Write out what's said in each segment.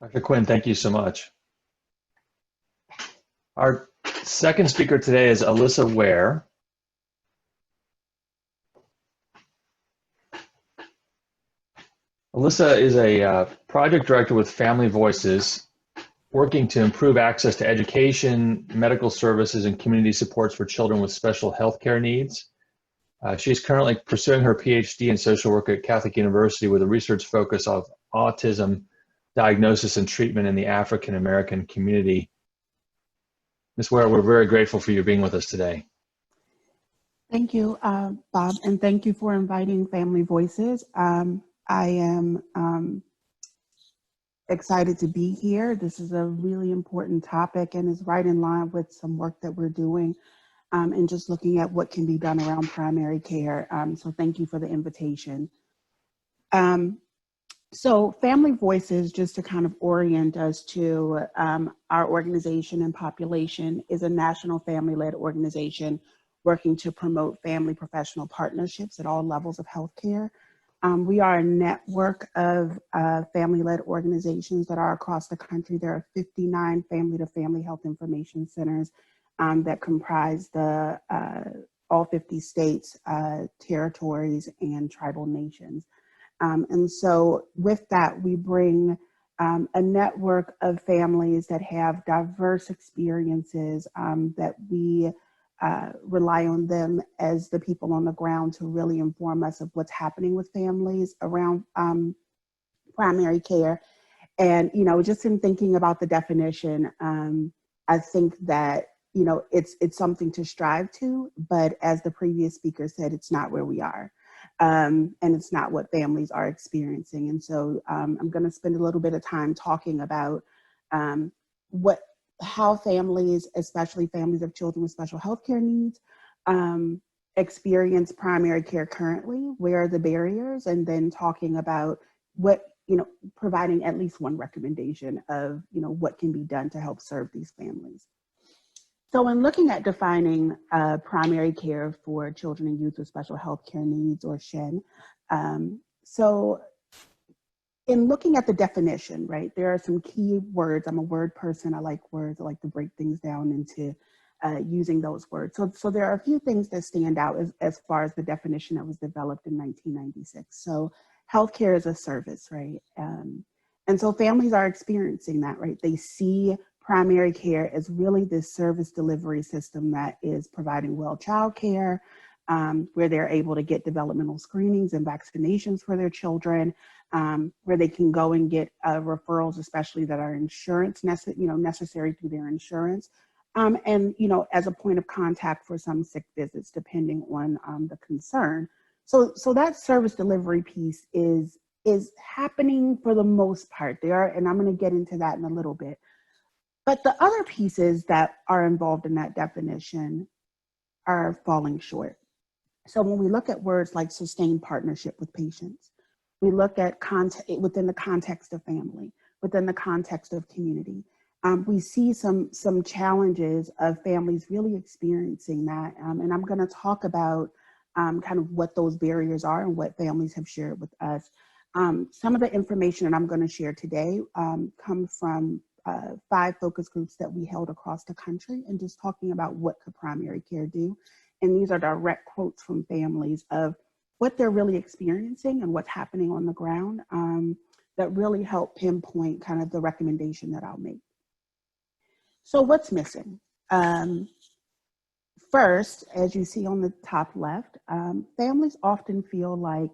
Dr. Quinn, thank you so much. Our second speaker today is Alyssa Ware. Alyssa is a project director with Family Voices, working to improve access to education, medical services, and community supports for children with special healthcare needs. She's currently pursuing her PhD in social work at Catholic University with a research focus of autism diagnosis and treatment in the African American community. Ms. Ware, we're very grateful for you being with us today. Thank you, Bob, and thank you for inviting Family Voices. I am excited to be here. This is a really important topic and is right in line with some work that we're doing and just looking at what can be done around primary care. So thank you for the invitation. So Family Voices, just to kind of orient us to our organization and population, is a national family-led organization working to promote family professional partnerships at all levels of healthcare. We are a network of family-led organizations that are across the country. There are 59 family-to-family health information centers that comprise the all 50 states, territories, and tribal nations. And so with that, we bring a network of families that have diverse experiences that we rely on them as the people on the ground to really inform us of what's happening with families around primary care. And, you know, just in thinking about the definition, I think that, you know, it's something to strive to, but as the previous speaker said, it's not where we are. And it's not what families are experiencing. And so I'm going to spend a little bit of time talking about how families, especially families of children with special healthcare needs, experience primary care currently, where are the barriers, and then talking about what, you know, providing at least one recommendation of, you know, what can be done to help serve these families. So in looking at defining primary care for children and youth with special healthcare needs, or CYSHCN, so in looking at the definition, right, there are some key words. I'm a word person. I like words. I like to break things down into using those words. So there are a few things that stand out as far as the definition that was developed in 1996. So healthcare is a service, right? And so families are experiencing that, right? They see primary care as really this service delivery system that is providing well child care, where they're able to get developmental screenings and vaccinations for their children, where they can go and get referrals, especially that are insurance necessary through their insurance, and, you know, as a point of contact for some sick visits, depending on the concern. So that service delivery piece is happening for the most part. And I'm going to get into that in a little bit. But the other pieces that are involved in that definition are falling short. So when we look at words like sustained partnership with patients, we look at within the context of family, within the context of community. We see some challenges of families really experiencing that. And I'm going to talk about kind of what those barriers are and what families have shared with us. Some of the information that I'm going to share today come from 5 focus groups that we held across the country, and just talking about what could primary care do. And these are direct quotes from families of what they're really experiencing and what's happening on the ground that really help pinpoint kind of the recommendation that I'll make. So what's missing? First, as you see on the top left, families often feel like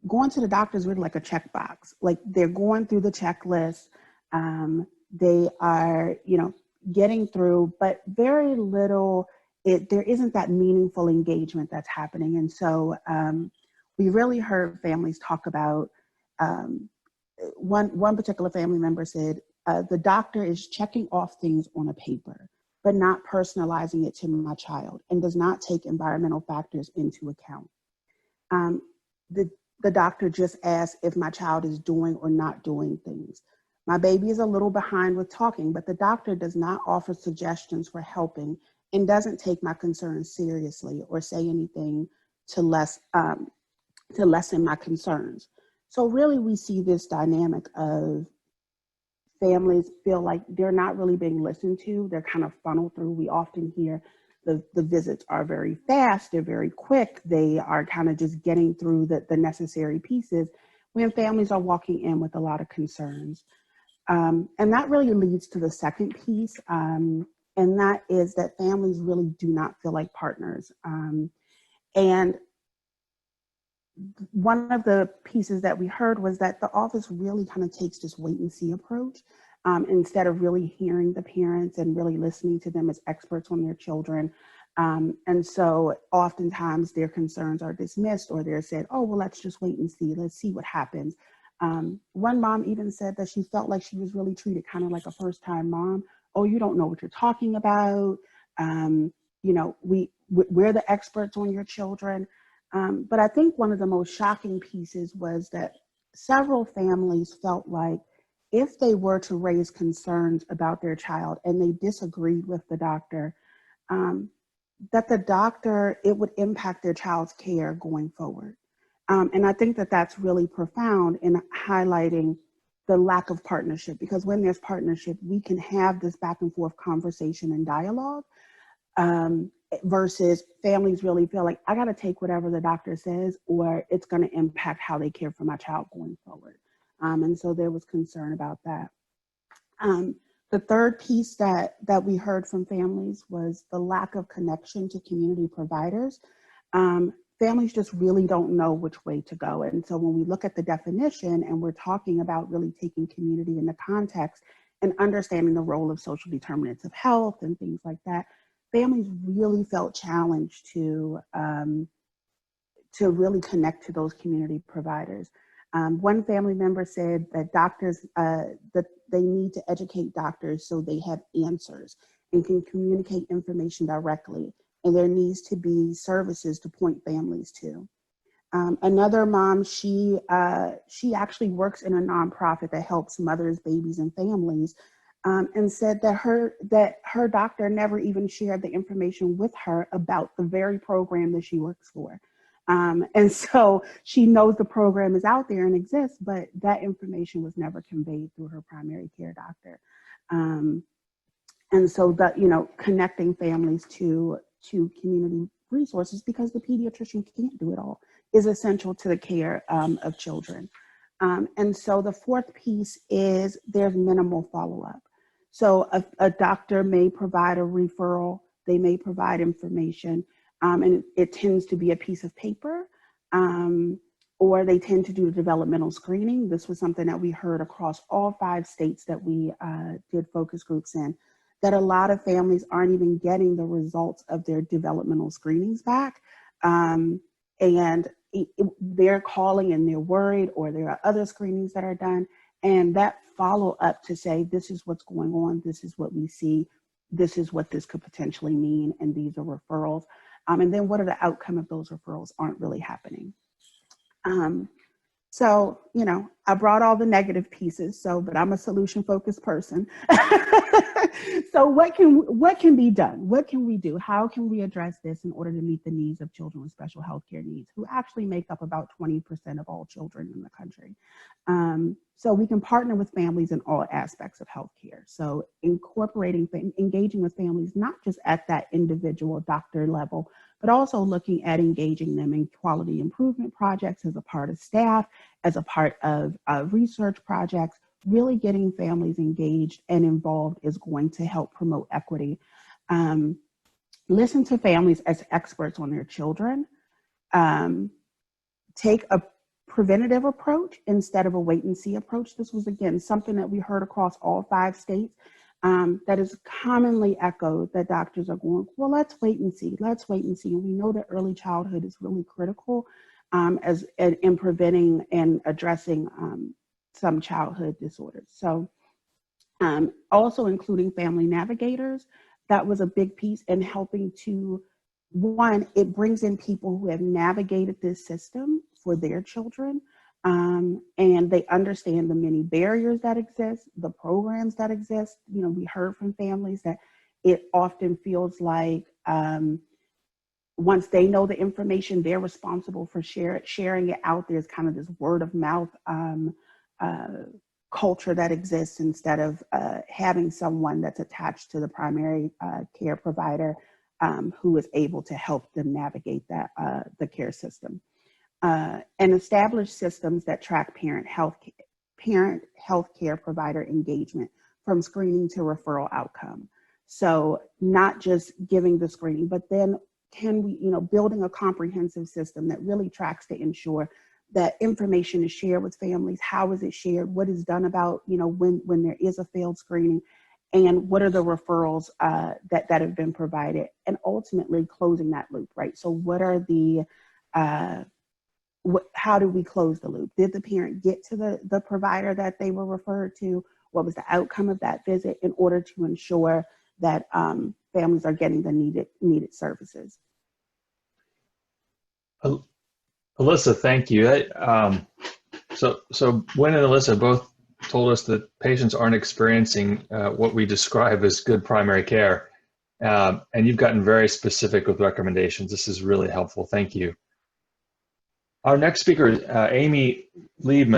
going to the doctor is really like a checkbox. Like they're going through the checklist. They are, you know, getting through, but very little, there isn't that meaningful engagement that's happening. And so we really heard families talk about, one particular family member said, the doctor is checking off things on a paper, but not personalizing it to my child, and does not take environmental factors into account. The doctor just asks if my child is doing or not doing things. My baby is a little behind with talking, but the doctor does not offer suggestions for helping and doesn't take my concerns seriously or say anything to lessen my concerns. So really we see this dynamic of families feel like they're not really being listened to. They're kind of funneled through. We often hear the visits are very fast, they're very quick, they are kind of just getting through the necessary pieces when families are walking in with a lot of concerns. And that really leads to the second piece, and that is that families really do not feel like partners. And one of the pieces that we heard was that the office really kind of takes this wait and see approach, instead of really hearing the parents and really listening to them as experts on their children. And so oftentimes their concerns are dismissed, or they're said, oh, well, let's just wait and see. Let's see what happens. One mom even said that she felt like she was really treated kind of like a first-time mom. Oh, you don't know what you're talking about. You know, we're the experts on your children. But I think one of the most shocking pieces was that several families felt like if they were to raise concerns about their child and they disagreed with the doctor, that the doctor, it would impact their child's care going forward. And I think that that's really profound in highlighting the lack of partnership, because when there's partnership, we can have this back and forth conversation and dialogue, versus families really feel like I got to take whatever the doctor says, or it's going to impact how they care for my child going forward. And so there was concern about that. The third piece that we heard from families was the lack of connection to community providers. Families just really don't know which way to go. And so when we look at the definition and we're talking about really taking community into context and understanding the role of social determinants of health and things like that, families really felt challenged to really connect to those community providers. One family member said that doctors, that they need to educate doctors so they have answers and can communicate information directly. And there needs to be services to point families to. Another mom, she actually works in a nonprofit that helps mothers, babies, and families, and said that her doctor never even shared the information with her about the very program that she works for. And so she knows the program is out there and exists, but that information was never conveyed through her primary care doctor. And so that, you know, connecting families to community resources, because the pediatrician can't do it all, is essential to the care of children. And so the fourth piece is there's minimal follow-up. So a doctor may provide a referral, they may provide information, and it tends to be a piece of paper, or they tend to do a developmental screening. This was something that we heard across all 5 states that we did focus groups in, that a lot of families aren't even getting the results of their developmental screenings back. And they're calling and they're worried, or there are other screenings that are done. And that follow up to say, this is what's going on, this is what we see, this is what this could potentially mean, and these are referrals. And then what are the outcome of those referrals aren't really happening. So, you know, I brought all the negative pieces, but I'm a solution-focused person. So what can be done? What can we do? How can we address this in order to meet the needs of children with special healthcare needs, who actually make up about 20% of all children in the country? So we can partner with families in all aspects of healthcare. So engaging with families, not just at that individual doctor level, but also looking at engaging them in quality improvement projects as a part of staff, as a part of research projects. Really getting families engaged and involved is going to help promote equity. Listen to families as experts on their children. Take a preventative approach instead of a wait and see approach. This was, again, something that we heard across all 5 states. That is commonly echoed, that doctors are going, well, let's wait and see, let's wait and see. And we know that early childhood is really critical in preventing and addressing some childhood disorders. So also including family navigators, that was a big piece in helping to, one, it brings in people who have navigated this system for their children, and they understand the many barriers that exist, the programs that exist. You know, we heard from families that it often feels like once they know the information, they're responsible for sharing it out. There's kind of this word of mouth culture that exists instead of having someone that's attached to the primary care provider who is able to help them navigate that the care system. And establish systems that track parent health care provider engagement from screening to referral outcome. So not just giving the screening, but then can we, building a comprehensive system that really tracks to ensure that information is shared with families. How is it shared? What is done about, when there is a failed screening, and what are the referrals that have been provided, and ultimately closing that loop, right? So what are the, how do we close the loop? Did the parent get to the provider that they were referred to? What was the outcome of that visit, in order to ensure that families are getting the needed services? Alyssa, thank you. So Gwen and Alyssa both told us that patients aren't experiencing what we describe as good primary care, and you've gotten very specific with recommendations. This is really helpful. Thank you. Our next speaker is Amy Liebman.